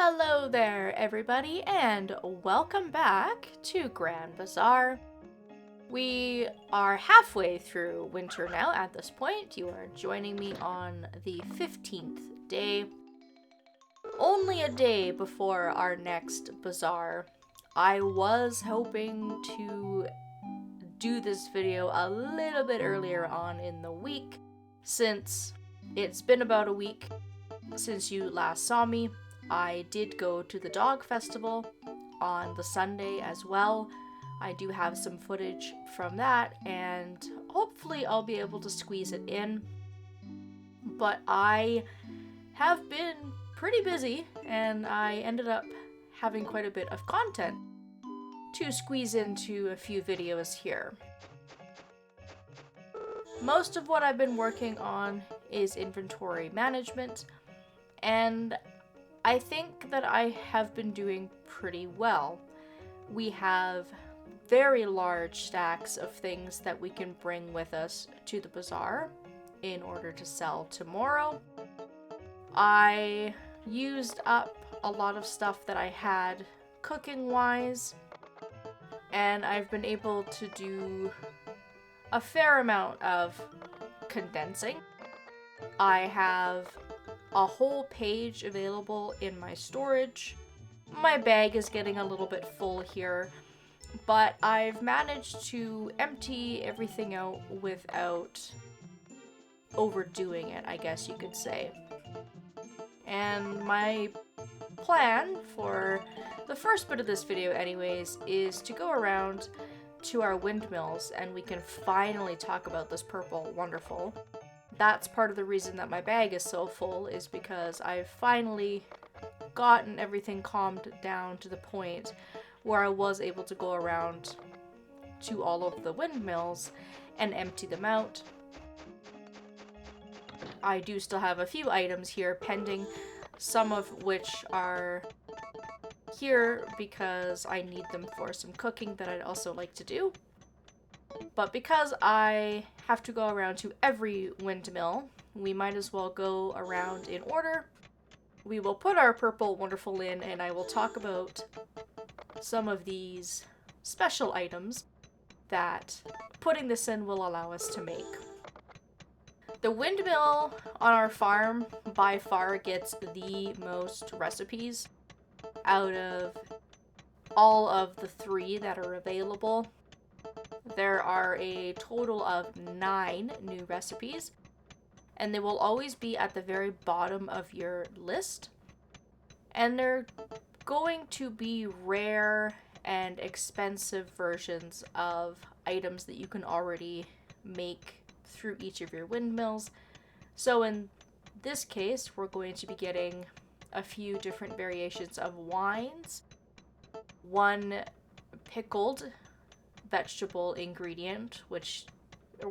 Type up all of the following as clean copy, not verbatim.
Hello there, everybody, and welcome back to Grand Bazaar. We are halfway through winter now at this point. You are joining me on the 15th day. Only a day before our next bazaar. I was hoping to do this video a little bit earlier on in the week, since it's been about a week since you last saw me. I did go to the dog festival on the Sunday as well. I do have some footage from that, and hopefully I'll be able to squeeze it in. But I have been pretty busy, and I ended up having quite a bit of content to squeeze into a few videos here. Most of what I've been working on is inventory management, and I think that I have been doing pretty well. We have very large stacks of things that we can bring with us to the bazaar in order to sell tomorrow. I used up a lot of stuff that I had cooking-wise, and I've been able to do a fair amount of condensing. I have a whole page available in my storage. My bag is getting a little bit full here, but I've managed to empty everything out without overdoing it, I guess you could say. And my plan for the first bit of this video anyways is to go around to our windmills and we can finally talk about this purple wonderful. That's part of the reason that my bag is so full, is because I've finally gotten everything calmed down to the point where I was able to go around to all of the windmills and empty them out. I do still have a few items here pending, some of which are here because I need them for some cooking that I'd also like to do. But because I have to go around to every windmill, we might as well go around in order. We will put our purple wonderful in, and I will talk about some of these special items that putting this in will allow us to make. The windmill on our farm by far gets the most recipes out of all of the 3 that are available. There are a total of 9 new recipes, and they will always be at the very bottom of your list. And they're going to be rare and expensive versions of items that you can already make through each of your windmills. So in this case, we're going to be getting a few different variations of wines, one pickled vegetable ingredient, which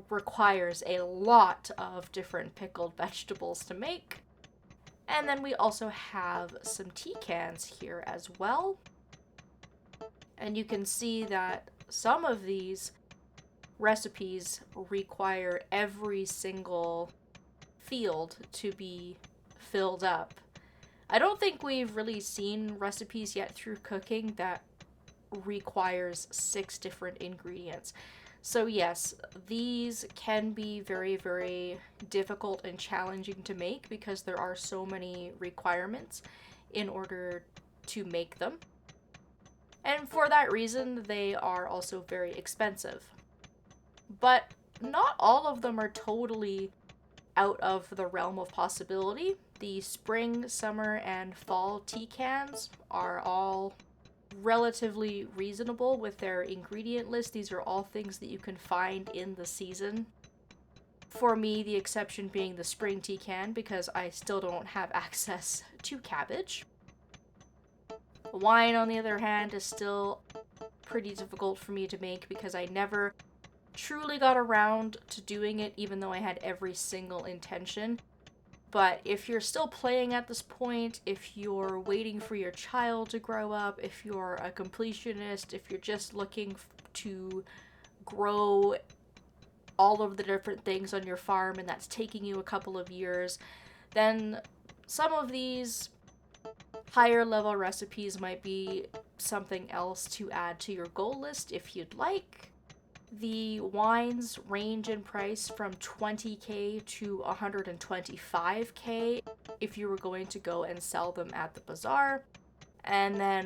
requires a lot of different pickled vegetables to make. And then we also have some tea cans here as well. And you can see that some of these recipes require every single field to be filled up. I don't think we've really seen recipes yet through cooking that requires 6 different ingredients. So yes, these can be very, very difficult and challenging to make because there are so many requirements in order to make them. And for that reason, they are also very expensive. But not all of them are totally out of the realm of possibility. The spring, summer, and fall tea cans are all relatively reasonable with their ingredient list. These are all things that you can find in the season. For me, the exception being the spring tea can, because I still don't have access to cabbage. Wine, on the other hand, is still pretty difficult for me to make because I never truly got around to doing it, even though I had every single intention. But if you're still playing at this point, if you're waiting for your child to grow up, if you're a completionist, if you're just looking to grow all of the different things on your farm and that's taking you a couple of years, then some of these Higher level recipes might be something else to add to your goal list if you'd like. The wines range in price from 20k to 125k if you were going to go and sell them at the bazaar. And then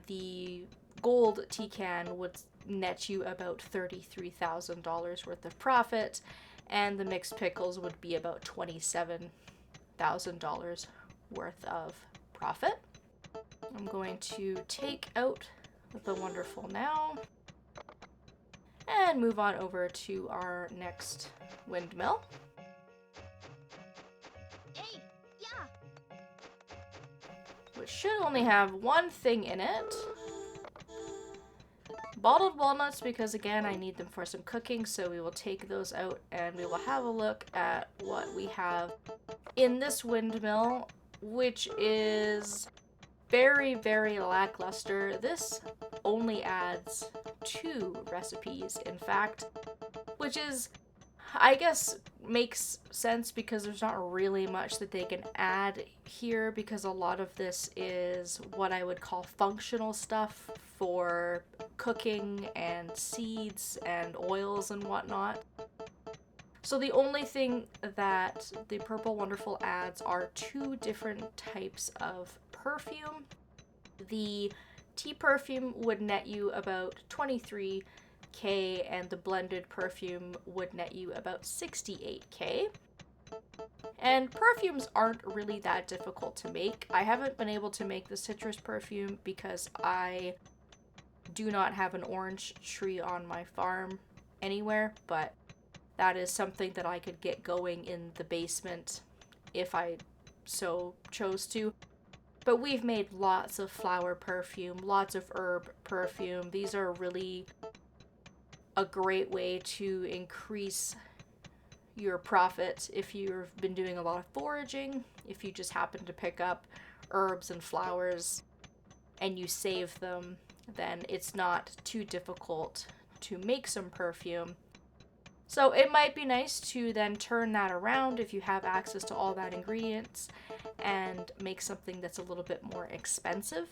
the gold Tecan would net you about $33,000 worth of profit, and the mixed pickles would be about $27,000 worth of profit. I'm going to take out the wonderful now and move on over to our next windmill. Hey, yeah. Which should only have one thing in it. Bottled walnuts, because again I need them for some cooking, so we will take those out and we will have a look at what we have in this windmill, which is very, very lackluster. This only adds 2 recipes, in fact, which is, I guess, makes sense because there's not really much that they can add here, because a lot of this is what I would call functional stuff for cooking and seeds and oils and whatnot. So the only thing that the Purple Wonderful adds are 2 different types of perfume. The tea perfume would net you about 23k, and the blended perfume would net you about 68k. And perfumes aren't really that difficult to make. I haven't been able to make the citrus perfume because I do not have an orange tree on my farm anywhere, but that is something that I could get going in the basement if I so chose to. But we've made lots of flower perfume, lots of herb perfume. These are really a great way to increase your profit if you've been doing a lot of foraging. If you just happen to pick up herbs and flowers and you save them, then it's not too difficult to make some perfume. So it might be nice to then turn that around if you have access to all that ingredients and make something that's a little bit more expensive.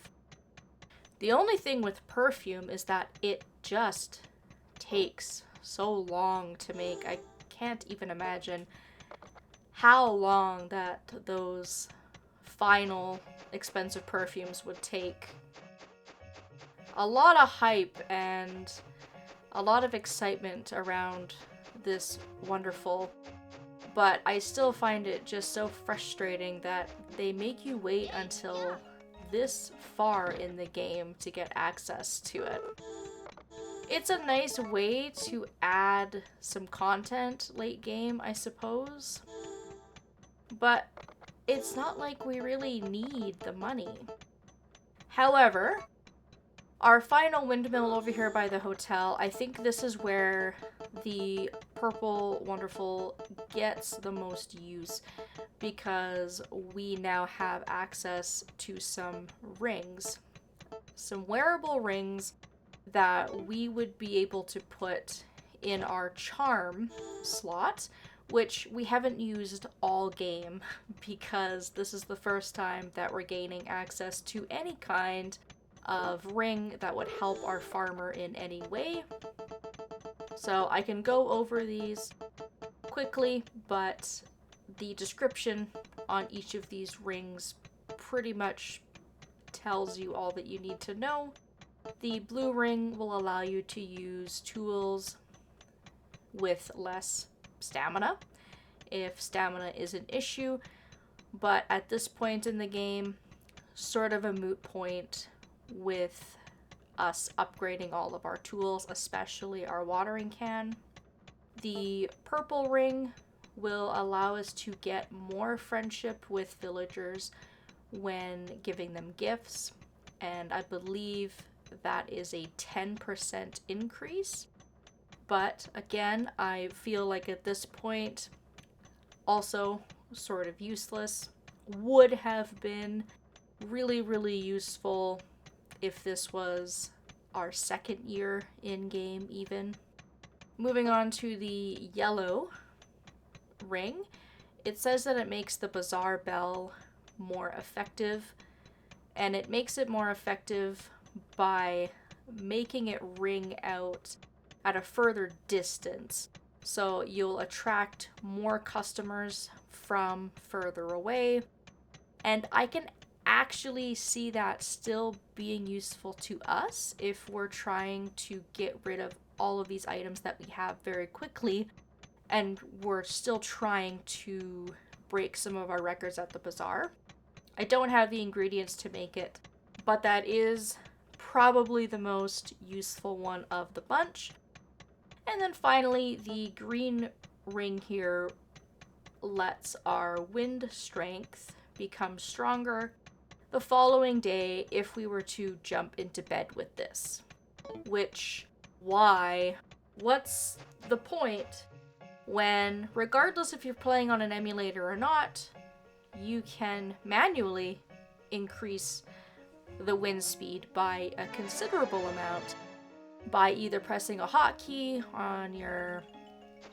The only thing with perfume is that it just takes so long to make. I can't even imagine how long that those final expensive perfumes would take. A lot of hype and a lot of excitement around this wonderful, but I still find it just so frustrating that they make you wait until this far in the game to get access to it. It's a nice way to add some content late game, I suppose, but it's not like we really need the money. However, our final windmill over here by the hotel, I think this is where the Purple Wonderful gets the most use, because we now have access to some rings, some wearable rings that we would be able to put in our charm slot, which we haven't used all game because this is the first time that we're gaining access to any kind of ring that would help our farmer in any way. So I can go over these quickly, but the description on each of these rings pretty much tells you all that you need to know. The blue ring will allow you to use tools with less stamina if stamina is an issue, but at this point in the game, sort of a moot point with us upgrading all of our tools, especially our watering can. The purple ring will allow us to get more friendship with villagers when giving them gifts, and I believe that is a 10% increase. But again, I feel like at this point, also sort of useless. Would have been really, really useful if this was our second year in game even. Moving on to the yellow ring, it says that it makes the bazaar bell more effective. and it makes it more effective by making it ring out at a further distance. So you'll attract more customers from further away, and I can actually see that still being useful to us if we're trying to get rid of all of these items that we have very quickly, and we're still trying to break some of our records at the bazaar. I don't have the ingredients to make it, but that is probably the most useful one of the bunch. And then finally, the green ring here lets our wind strength become stronger the following day if we were to jump into bed with this. Which, why? What's the point when, regardless if you're playing on an emulator or not, you can manually increase the wind speed by a considerable amount by either pressing a hotkey on your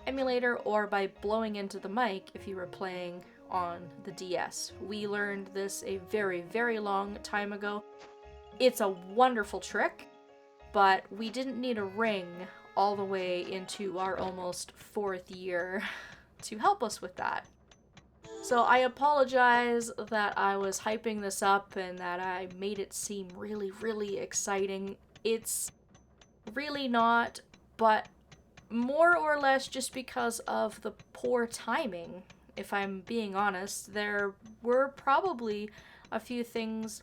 emulator or by blowing into the mic if you were playing on the DS. We learned this a very, very long time ago. It's a wonderful trick, but we didn't need a ring all the way into our almost 4th year to help us with that. So I apologize that I was hyping this up and that I made it seem really, really exciting. It's really not, but more or less just because of the poor timing. If I'm being honest, there were probably a few things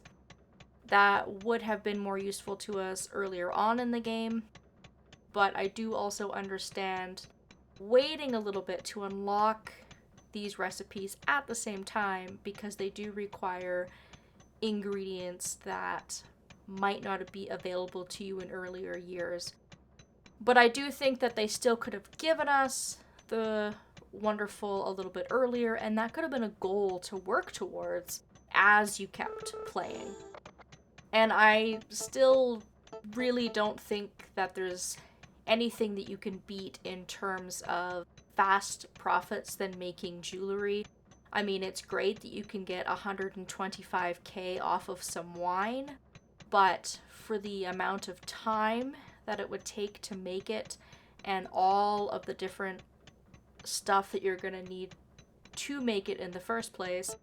that would have been more useful to us earlier on in the game, but I do also understand waiting a little bit to unlock these recipes at the same time because they do require ingredients that might not be available to you in earlier years. But I do think that they still could have given us the wonderful a little bit earlier, and that could have been a goal to work towards as you kept playing. And I still really don't think that there's anything that you can beat in terms of fast profits than making jewelry. I mean, it's great that you can get 125k off of some wine, but for the amount of time that it would take to make it and all of the different stuff that you're gonna need to make it in the first place,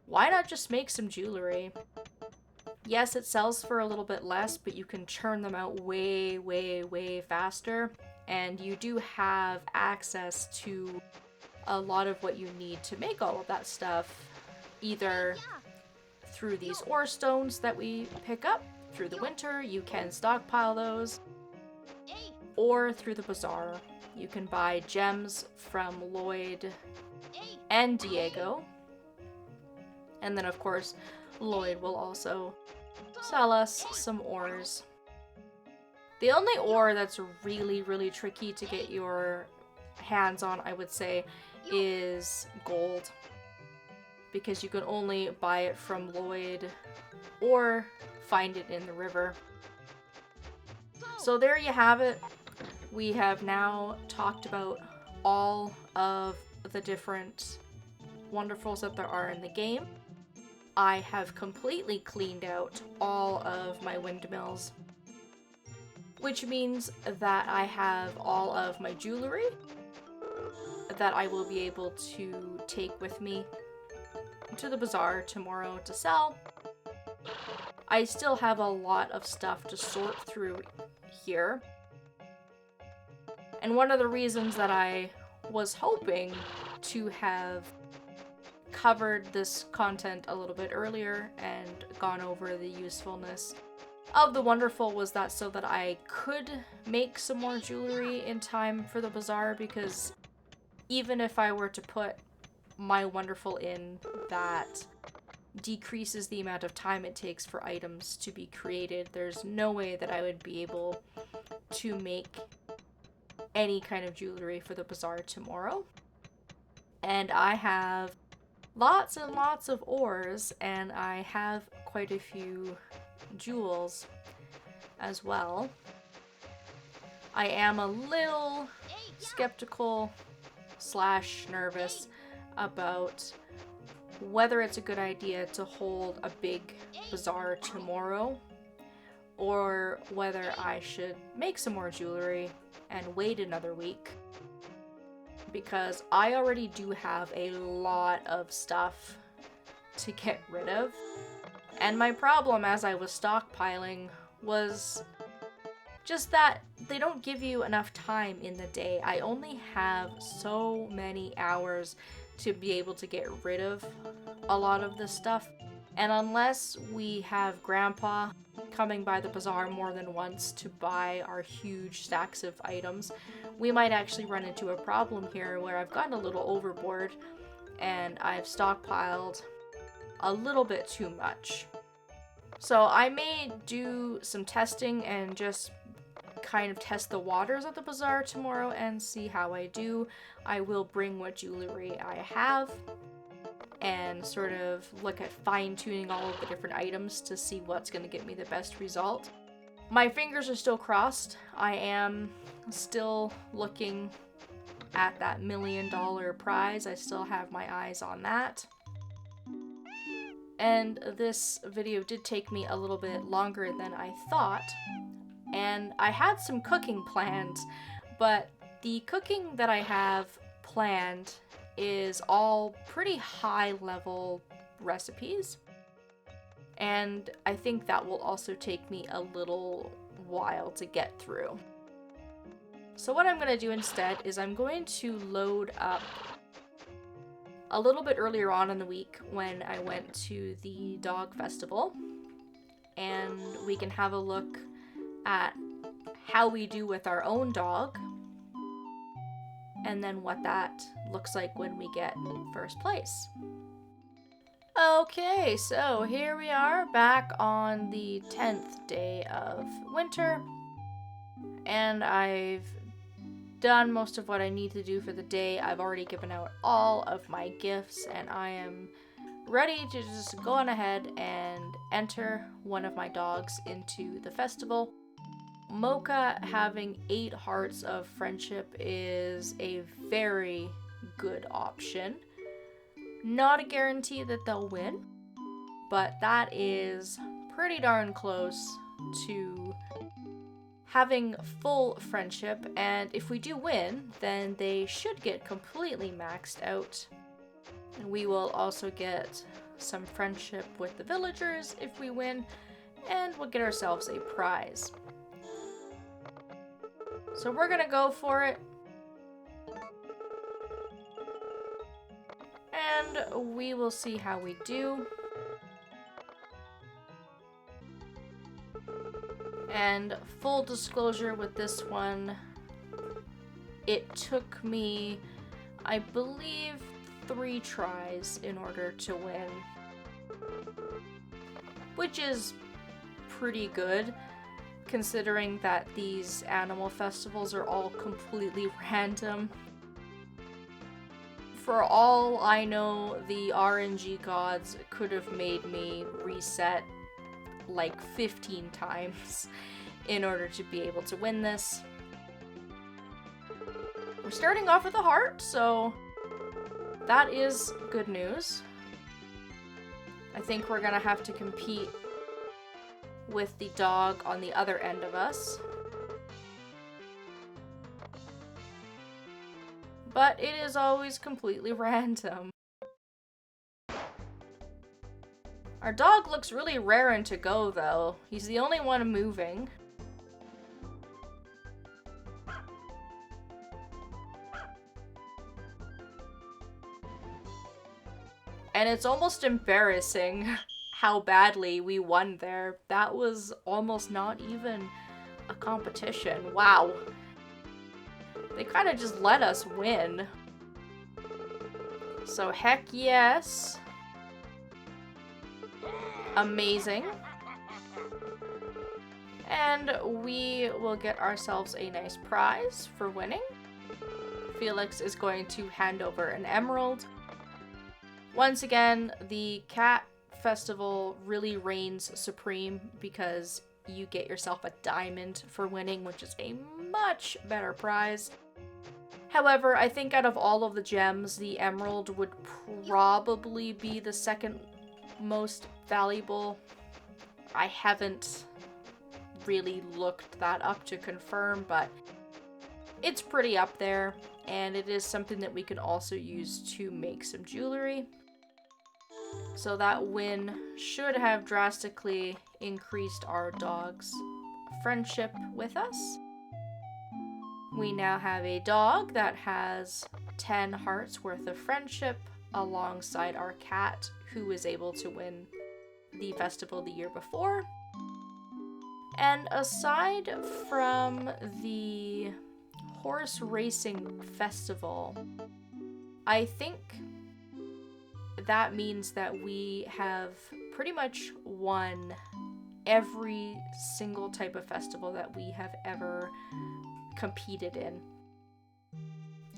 why not just make some jewelry? Yes, it sells for a little bit less, but you can churn them out way, way, way faster. And you do have access to a lot of what you need to make all of that stuff, either through these ore stones that we pick up through the winter, you can stockpile those, or through the bazaar. You can buy gems from Lloyd and Diego. And then, of course, Lloyd will also sell us some ores. The only ore that's really, really tricky to get your hands on, I would say, is gold. Because you can only buy it from Lloyd or find it in the river. So there you have it. We have now talked about all of the different wonderfuls that there are in the game. I have completely cleaned out all of my windmills, which means that I have all of my jewelry that I will be able to take with me to the bazaar tomorrow to sell. I still have a lot of stuff to sort through here. And one of the reasons that I was hoping to have covered this content a little bit earlier and gone over the usefulness of the wonderful was that so that I could make some more jewelry in time for the bazaar, because even if I were to put my wonderful in, that decreases the amount of time it takes for items to be created. There's no way that I would be able to make any kind of jewelry for the bazaar tomorrow. And I have lots and lots of ores, and I have quite a few jewels as well. I am a little skeptical / nervous about whether it's a good idea to hold a big bazaar tomorrow, or whether I should make some more jewelry and wait another week. Because I already do have a lot of stuff to get rid of. And my problem as I was stockpiling was just that they don't give you enough time in the day. I only have so many hours to be able to get rid of a lot of this stuff. And unless we have Grandpa coming by the bazaar more than once to buy our huge stacks of items, we might actually run into a problem here where I've gotten a little overboard and I've stockpiled a little bit too much. So I may do some testing and just kind of test the waters at the bazaar tomorrow and see how I do. I will bring what jewelry I have and sort of look at fine-tuning all of the different items to see what's going to get me the best result. My fingers are still crossed. I am still looking at that $1 million prize. I still have my eyes on that. And this video did take me a little bit longer than I thought. And I had some cooking planned, but the cooking that I have planned is all pretty high level recipes. And I think that will also take me a little while to get through. So what I'm going to do instead is I'm going to load up a little bit earlier on in the week when I went to the dog festival, and we can have a look at how we do with our own dog, and then what that looks like when we get first place. Okay, so here we are back on the 10th day of winter, and I've done most of what I need to do for the day. I've already given out all of my gifts, and I am ready to just go on ahead and enter one of my dogs into the festival. Mocha having 8 hearts of friendship is a very good option. Not a guarantee that they'll win, but that is pretty darn close to having full friendship, and if we do win, then they should get completely maxed out. And we will also get some friendship with the villagers if we win, and we'll get ourselves a prize. So we're gonna go for it. And we will see how we do. And full disclosure with this one, it took me, I believe, 3 tries in order to win. Which is pretty good, considering that these animal festivals are all completely random. For all I know, the RNG gods could have made me reset like 15 times in order to be able to win this. We're starting off with a heart, so that is good news. I think we're gonna have to compete with the dog on the other end of us. But it is always completely random. Our dog looks really raring to go, though. He's the only one moving. And it's almost embarrassing how badly we won there. That was almost not even a competition. Wow. They kind of just let us win. So heck yes. Amazing. And we will get ourselves a nice prize for winning. Felix is going to hand over an emerald. Once again, the cat festival really reigns supreme because you get yourself a diamond for winning, which is a much better prize. However, I think out of all of the gems, the emerald would probably be the second most valuable. I haven't really looked that up to confirm, but it's pretty up there, and it is something that we can also use to make some jewelry. So that win should have drastically increased our dog's friendship with us. We now have a dog that has 10 hearts worth of friendship alongside our cat, who was able to win the festival the year before. And aside from the horse racing festival, I think that means that we have pretty much won every single type of festival that we have ever competed in.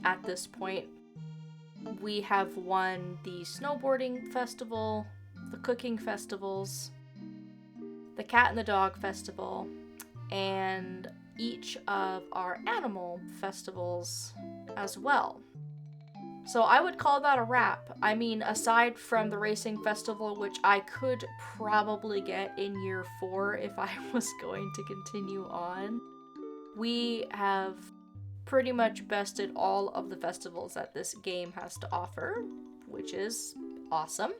At this point, we have won the snowboarding festival, the cooking festivals, the cat and the dog festival, and each of our animal festivals as well. So I would call that a wrap. I mean, aside from the racing festival, which I could probably get in year 4 if I was going to continue on, we have pretty much bested all of the festivals that this game has to offer, which is awesome.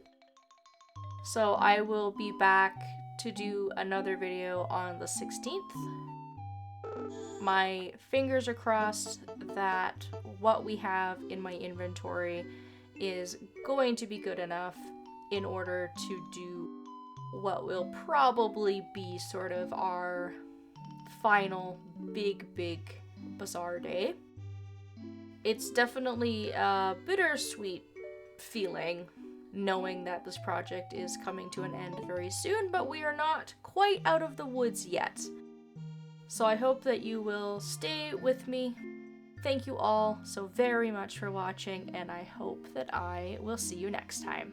So I will be back to do another video on the 16th. My fingers are crossed that what we have in my inventory is going to be good enough in order to do what will probably be sort of our final big Bazaar day. It's definitely a bittersweet feeling knowing that this project is coming to an end very soon, but we are not quite out of the woods yet. So I hope that you will stay with me. Thank you all so very much for watching, and I hope that I will see you next time.